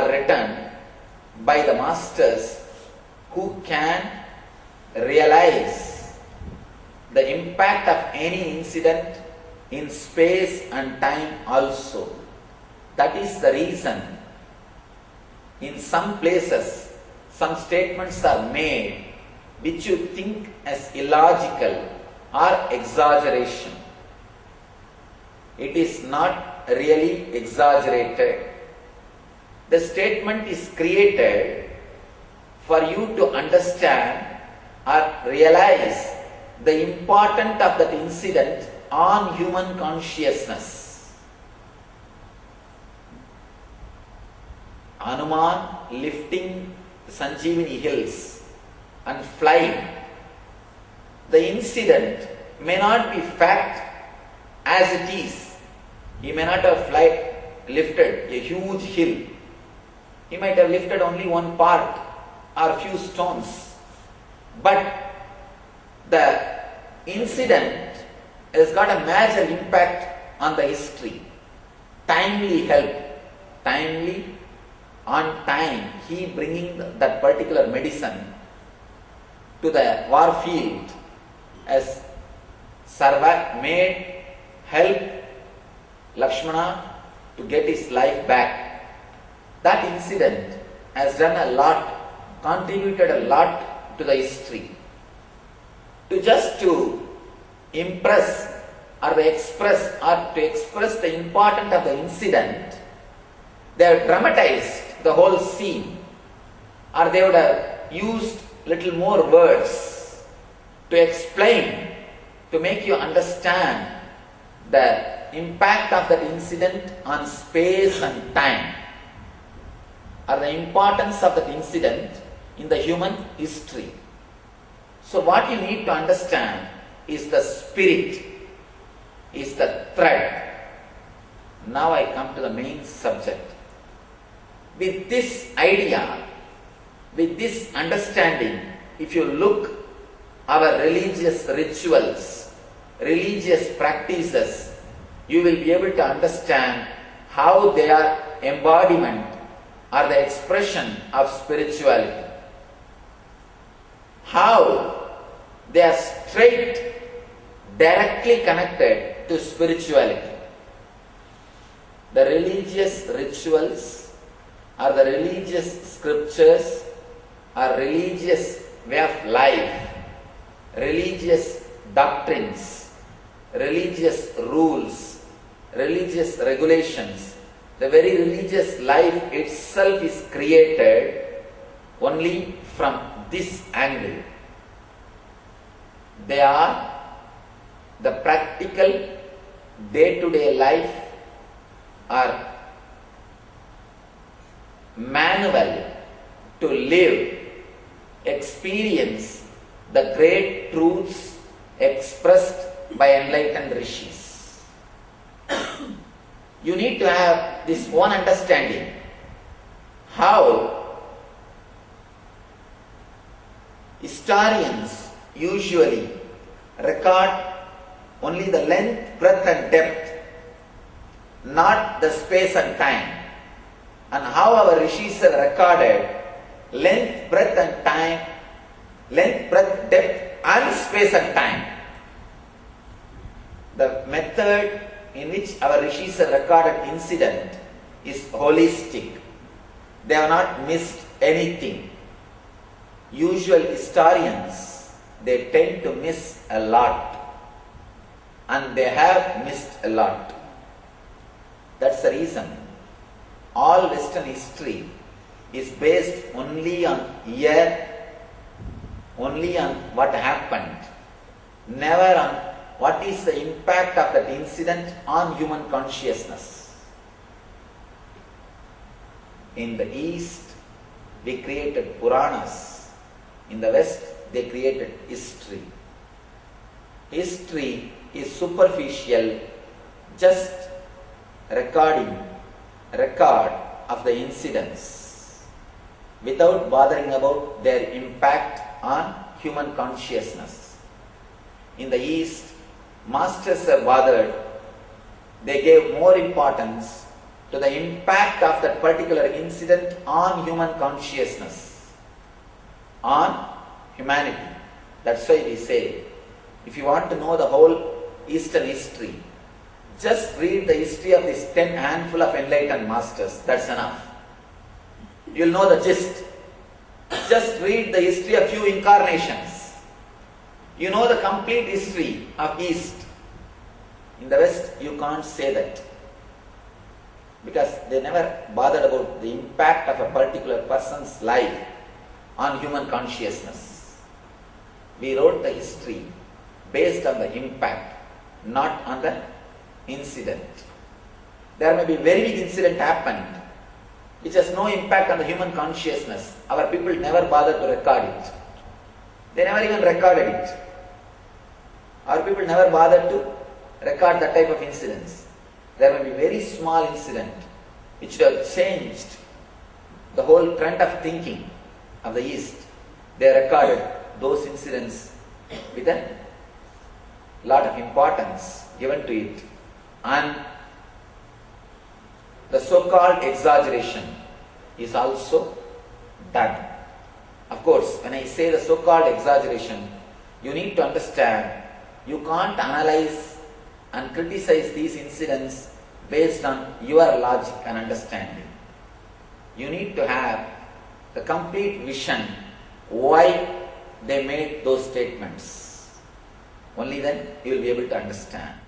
are written by the masters who can realize the impact of any incident in space and time also. That is the reason in some places some statements are made which you think as illogical or exaggeration. It is not really exaggerated. The statement is created for you to understand or realize the importance of that incident on human consciousness. Hanuman lifting the Sanjeevani hills and flying. The incident may not be fact as it is. He may not have lifted a huge hill. He might have lifted only one part or a few stones. But the incident has got a major impact on the history. Timely help. Timely, on time, he bringing that particular medicine to the war field has made help Lakshmana to get his life back. That incident has done a lot, contributed a lot to the history. To impress or to express the importance of the incident, they have dramatized the whole scene, or they would have used little more words to explain, to make you understand the impact of that incident on space and time, or the importance of that incident in the human history. So what you need to understand is the spirit, is the thread. Now I come to the main subject. With this idea, with this understanding, if you look our religious rituals, religious practices, you will be able to understand how they are embodiment or the expression of spirituality. How they are straight, directly connected to spirituality. The religious rituals or the religious scriptures or religious way of life, religious doctrines, religious rules, religious regulations. The very religious life itself is created only from this angle. They are the practical day-to-day life or manual to live, experience the great truths expressed by enlightened rishis. You need to have this one understanding how historians usually record only the length, breadth and depth, not the space and time. And how our rishis have recorded length, breadth and time, length, breadth, depth and space and time. The method in which our rishis have recorded incident is holistic. They have not missed anything. Usual historians, they tend to miss a lot, and they have missed a lot. That's the reason all Western history is based only on year, only on what happened, never on what is the impact of that incident on human consciousness. In the East, we created Puranas. In the West, they created history. History is superficial, just record of the incidents without bothering about their impact on human consciousness. In the East, masters have bothered, they gave more importance to the impact of that particular incident on human consciousness, on humanity. That's why we say, if you want to know the whole Eastern history, just read the history of these 10 handful of enlightened masters. That's enough. You'll know the gist. Just read the history of few incarnations. You know the complete history of East. In the West, you can't say that, because they never bothered about the impact of a particular person's life on human consciousness. We wrote the history based on the impact, not on the incident. There may be very big incident happened which has no impact on the human consciousness. Our people never bothered to record it. They never even recorded it. Our people never bothered to record that type of incidents. There may be very small incident which would have changed the whole trend of thinking of the East. They recorded those incidents with a lot of importance given to it, and the so-called exaggeration is also done. Of course, when I say the so-called exaggeration, you need to understand, you can't analyze and criticize these incidents based on your logic and understanding. You need to have the complete vision why they made those statements. Only then you will be able to understand.